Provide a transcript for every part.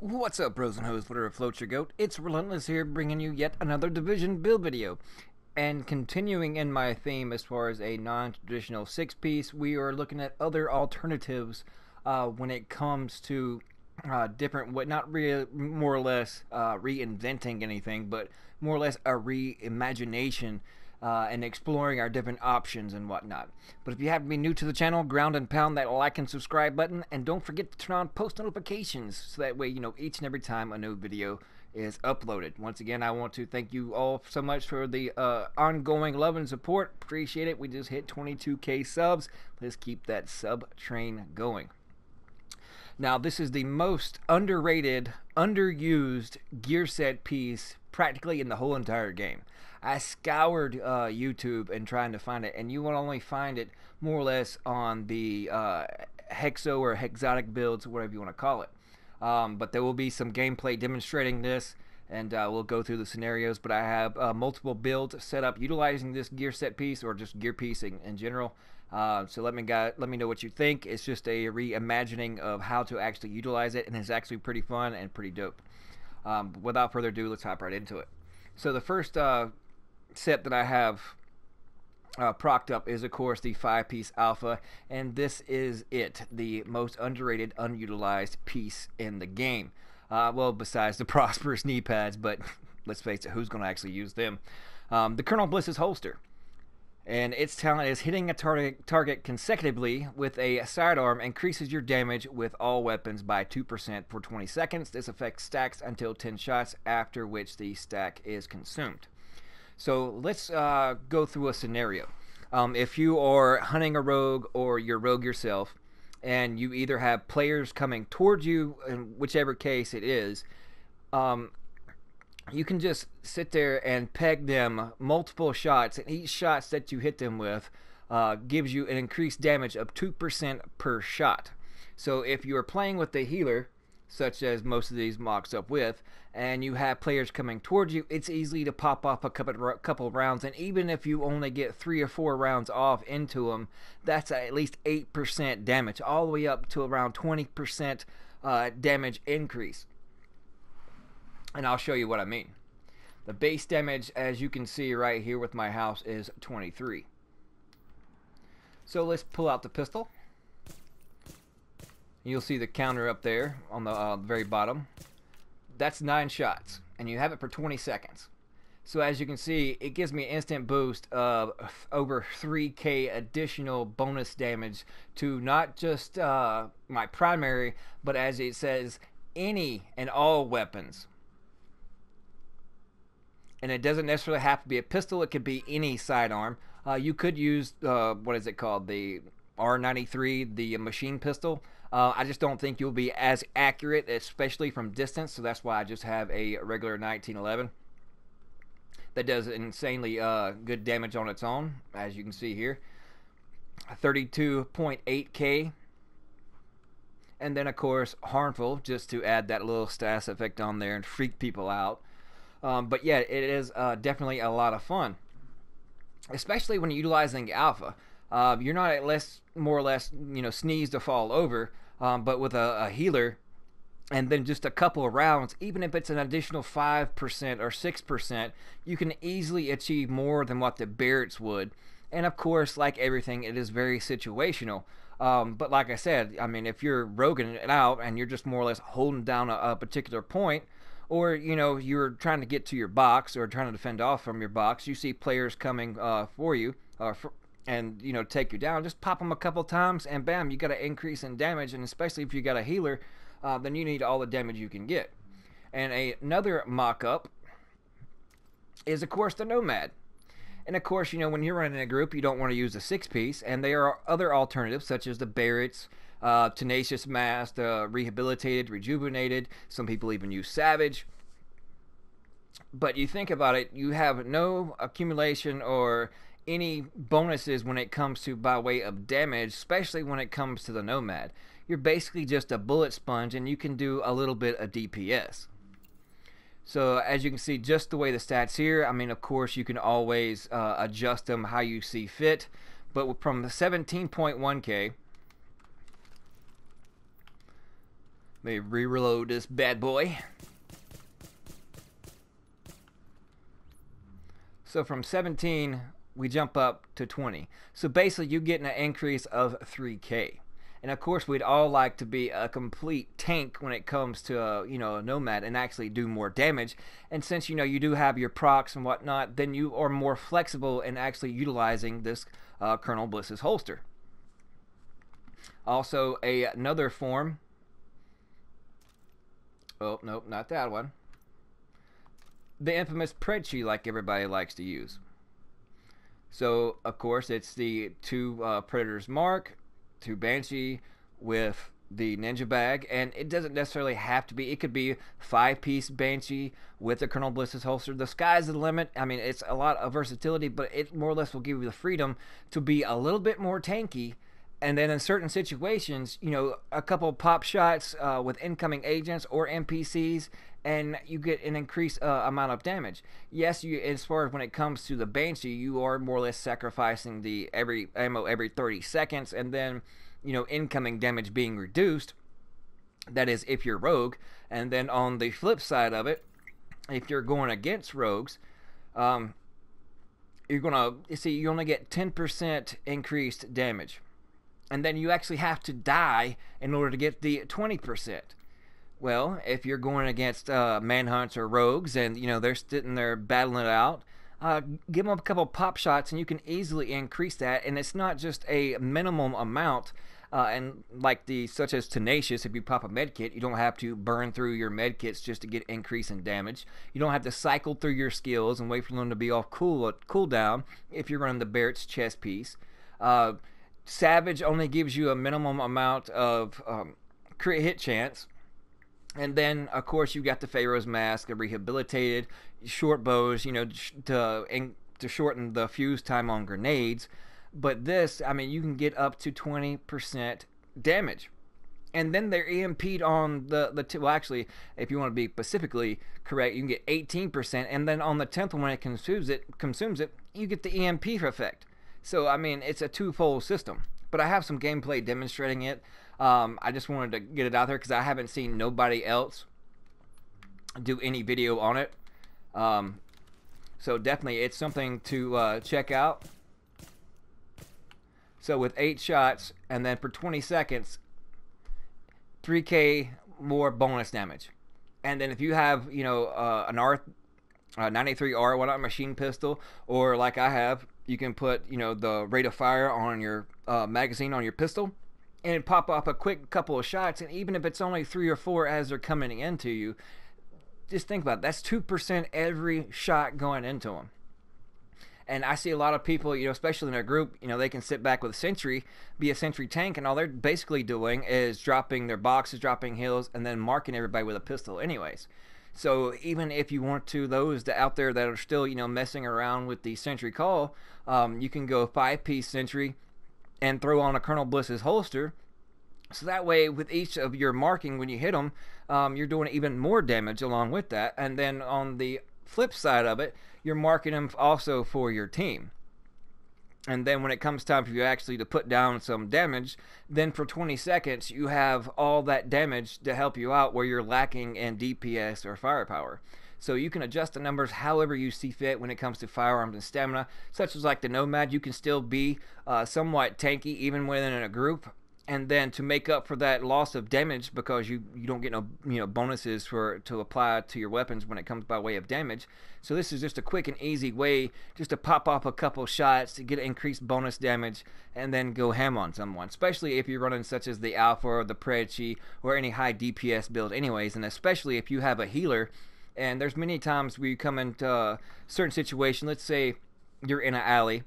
What's up, bros and hoes, whatever floats your goat? It's Relentless here, bringing you yet another Division build video. And continuing in my theme as far as a non-traditional six-piece, we are looking at other alternatives when it comes to different, more or less reinventing anything, but more or less a reimagination and exploring our different options and whatnot. But if you happen to be new to the channel, ground and pound that like and subscribe button, and don't forget to turn on post notifications so that way you know each and every time a new video is uploaded. Once again, I want to thank you all so much for the ongoing love and support. Appreciate it. We just hit 22k subs. Let's keep that sub train going. Now, this is the most underrated, underused gear set piece practically in the whole entire game. I scoured YouTube and trying to find it, and you will only find it more or less on the hexo or hexotic builds, whatever you want to call it. But there will be some gameplay demonstrating this, and we'll go through the scenarios. But I have multiple builds set up utilizing this gear set piece, or just gear piece in general. So let me know what you think. It's just a reimagining of how to actually utilize it, and it's actually pretty fun and pretty dope. Without further ado, let's hop right into it. So the first set that I have procced up is, of course, the 5-piece alpha, and this is it, the most underrated, unutilized piece in the game. Well, besides the prosperous knee pads, but let's face it, who's going to actually use them? The Colonel Bliss's holster, and its talent is hitting a target consecutively with a sidearm increases your damage with all weapons by 2% for 20 seconds. This effect stacks until 10 shots, after which the stack is consumed. So let's go through a scenario. If you are hunting a rogue or you're rogue yourself, and you either have players coming towards you, in whichever case it is, you can just sit there and peg them multiple shots, and each shot that you hit them with gives you an increased damage of 2% per shot. So if you are playing with the healer, such as most of these mocks up with, and you have players coming towards you, it's easy to pop off a couple rounds, and even if you only get 3 or 4 rounds off into them, that's at least 8% damage, all the way up to around 20% damage increase. And I'll show you what I mean. The base damage, as you can see right here with my house, is 23. So let's pull out the pistol. You'll see the counter up there on the very bottom. That's 9 shots, and you have it for 20 seconds. So as you can see, it gives me an instant boost of over 3k additional bonus damage to not just my primary, but as it says, any and all weapons. And it doesn't necessarily have to be a pistol. It could be any sidearm. You could use, what is it called, the R93, the machine pistol. I just don't think you'll be as accurate, especially from distance, so that's why I just have a regular 1911 that does insanely good damage on its own, as you can see here. 32.8k. And then, of course, harmful, just to add that little status effect on there and freak people out. But yeah, it is definitely a lot of fun, especially when you're utilizing alpha. You're not more or less, sneeze to fall over, but with a healer, and then just a couple of rounds, even if it's an additional 5% or 6%, you can easily achieve more than what the Barretts would. And of course, like everything, it is very situational. But like I said, I mean, if you're roguing it out and you're just more or less holding down a particular point, or you're trying to get to your box or trying to defend off from your box, you see players coming for you, and take you down, just pop them a couple times, and bam, you got an increase in damage. And especially if you got a healer, then you need all the damage you can get. And another mock-up is, of course, the Nomad. And of course, when you're running a group, you don't want to use a 6-piece, and there are other alternatives such as the Barretts, Tenacious Mass, Rehabilitated, Rejuvenated. Some people even use Savage. But you think about it, you have no accumulation or any bonuses when it comes to by way of damage, especially when it comes to the Nomad. You're basically just a bullet sponge, and you can do a little bit of DPS. So as you can see, just the way the stats here, I mean, of course, you can always adjust them how you see fit. But from the 17.1k Let me re-reload this bad boy. So from 17, we jump up to 20. So basically, you're getting an increase of 3K. And of course, we'd all like to be a complete tank when it comes to a Nomad and actually do more damage. And since you do have your procs and whatnot, then you are more flexible in actually utilizing this Colonel Bliss's holster. Also, another form. Oh nope, not that one. The infamous Banshee, like everybody likes to use. So of course, it's the two Predator's Mark, to Banshee with the ninja bag, and it doesn't necessarily have to be. It could be 5-piece Banshee with the Colonel Bliss's holster. The sky's the limit. I mean, it's a lot of versatility, but it more or less will give you the freedom to be a little bit more tanky. And then in certain situations, a couple pop shots with incoming agents or NPCs, and you get an increased amount of damage. Yes, as far as when it comes to the Banshee, you are more or less sacrificing the ammo every 30 seconds, and then incoming damage being reduced. That is if you're rogue. And then on the flip side of it, if you're going against rogues, you're gonna you only get 10% increased damage. And then you actually have to die in order to get the 20%. Well, if you're going against manhunts or rogues and they're sitting there battling it out, give them a couple pop shots and you can easily increase that. And it's not just a minimum amount. And like such as Tenacious, if you pop a medkit, you don't have to burn through your medkits just to get increase in damage. You don't have to cycle through your skills and wait for them to be off cooldown if you're running the Barrett's chest piece. Savage only gives you a minimum amount of crit hit chance. And then, of course, you got the Pharaoh's Mask, a rehabilitated, short bows, to shorten the fuse time on grenades. But this, I mean, you can get up to 20% damage. And then they're EMP'd on well, actually, if you want to be specifically correct, you can get 18%. And then on the 10th one, when it consumes it, you get the EMP effect. So, I mean, it's a twofold system. But I have some gameplay demonstrating it. I just wanted to get it out there because I haven't seen nobody else do any video on it. So definitely, it's something to check out. So with 8 shots, and then for 20 seconds, 3K more bonus damage. And then if you have, an 93R, why not machine pistol, or like I have, you can put, the rate of fire on your magazine on your pistol, and it'd pop up a quick couple of shots, and even if it's only 3 or 4 as they're coming into you, just think about it. That's 2% every shot going into them. And I see a lot of people, especially in a group, they can sit back with a sentry, be a sentry tank, and all they're basically doing is dropping their boxes, dropping heals, and then marking everybody with a pistol anyways. So even if you want to, those out there that are still, messing around with the sentry call, you can go 5-piece sentry and throw on a Colonel Bliss's holster. So that way, with each of your marking, when you hit them, you're doing even more damage along with that. And then on the flip side of it, you're marking them also for your team. And then when it comes time for you actually to put down some damage, then for 20 seconds, you have all that damage to help you out where you're lacking in DPS or firepower. So you can adjust the numbers however you see fit when it comes to firearms and stamina, such as like the Nomad. You can still be somewhat tanky even within a group. And then to make up for that loss of damage, because you don't get no bonuses to apply to your weapons when it comes by way of damage. So this is just a quick and easy way just to pop off a couple shots to get increased bonus damage and then go ham on someone, especially if you're running such as the Alpha or the Banshee or any high DPS build anyways, and especially if you have a healer. And there's many times where you come into a certain situation, let's say you're in an alley,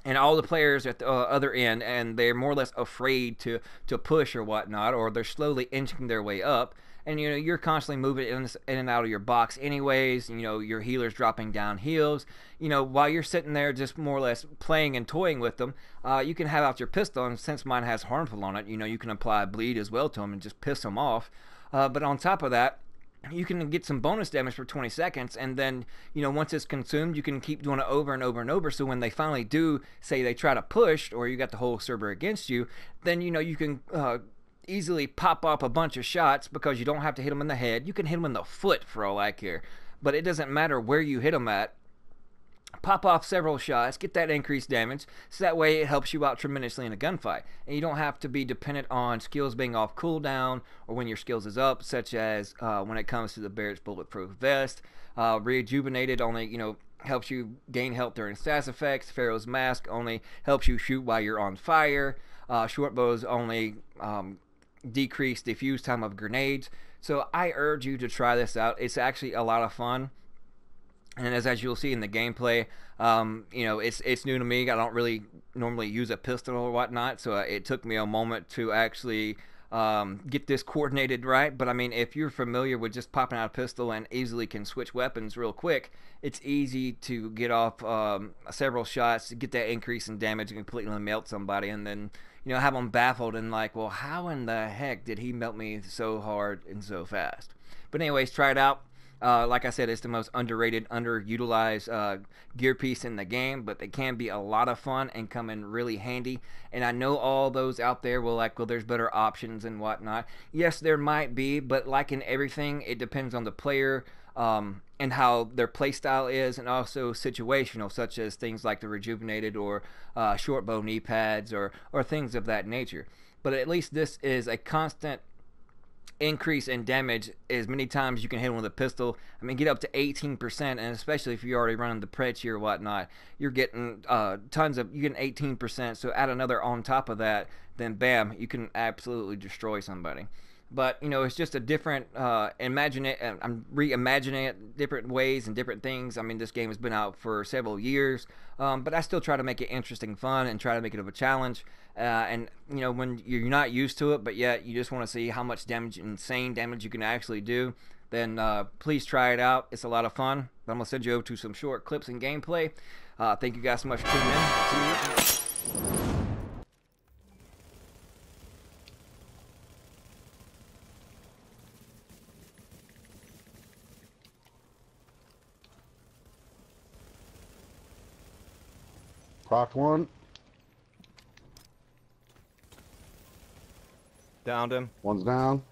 and all the players at the other end, and they're more or less afraid to push or whatnot, or they're slowly inching their way up, and you're constantly moving in and out of your box anyways. Your healer's dropping down heals. While you're sitting there just more or less playing and toying with them, you can have out your pistol, and since mine has harmful on it, you can apply bleed as well to them and just piss them off. But on top of that, you can get some bonus damage for 20 seconds, and then once it's consumed, you can keep doing it over and over and over. So when they finally do say they try to push, or you got the whole server against you, then you can easily pop off a bunch of shots because you don't have to hit them in the head. You can hit them in the foot for all I care. But it doesn't matter where you hit them at. Pop off several shots, get that increased damage, so that way it helps you out tremendously in a gunfight. And you don't have to be dependent on skills being off cooldown or when your skills is up, such as when it comes to the Barrett's Bulletproof Vest. Rejuvenated only, helps you gain health during status effects. Pharaoh's Mask only helps you shoot while you're on fire. Short bows only decrease diffuse time of grenades. So I urge you to try this out. It's actually a lot of fun. And as you'll see in the gameplay, it's new to me. I don't really normally use a pistol or whatnot, so it took me a moment to actually get this coordinated right. But I mean, if you're familiar with just popping out a pistol and easily can switch weapons real quick, it's easy to get off several shots, get that increase in damage, and completely melt somebody, and then have them baffled and like, well, how in the heck did he melt me so hard and so fast? But anyways, try it out. Like I said, it's the most underrated, underutilized gear piece in the game, but they can be a lot of fun and come in really handy. And I know all those out there will like, well, there's better options and whatnot. Yes, there might be, but like in everything, it depends on the player and how their playstyle is, and also situational, such as things like the rejuvenated or short bow knee pads or things of that nature. But at least this is a constant increase in damage as many times you can hit them with a pistol. I mean, get up to 18%, and especially if you're already running the Preci or whatnot, you're getting you're getting 18%. So add another on top of that, then bam, you can absolutely destroy somebody. But it's just a different imagine it. I'm reimagining it different ways and different things. I mean, this game has been out for several years, but I still try to make it interesting, fun, and try to make it of a challenge. And when you're not used to it, but yet you just want to see how much damage, insane damage you can actually do, then please try it out. It's a lot of fun. I'm gonna send you over to some short clips and gameplay. Thank you guys so much for tuning in. See you. Proc one. Downed him. One's down.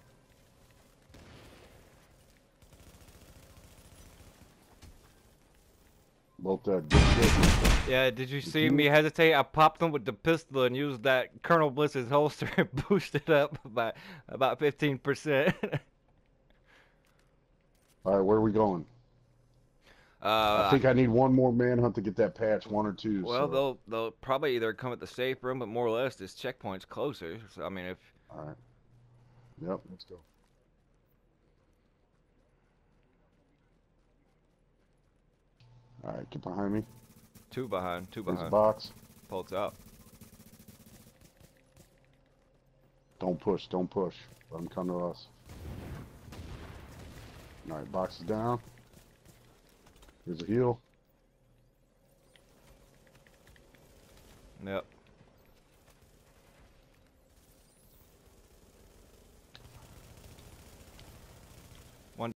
Both dead. Good shit. Yeah, did you see me hesitate? I popped them with the pistol and used that Colonel Bliss's holster and boosted up by about 15%. All right, where are we going? I think I need one more manhunt to get that patch, one or two. Well, so. they'll probably either come at the safe room, but more or less this checkpoint's closer. So I mean, if all right, yep, let's go. All right, get behind me. Two behind. There's a box. Pulse up. Don't push. Don't push. Let them come to us. All right, box is down. Here's a heal. Yep.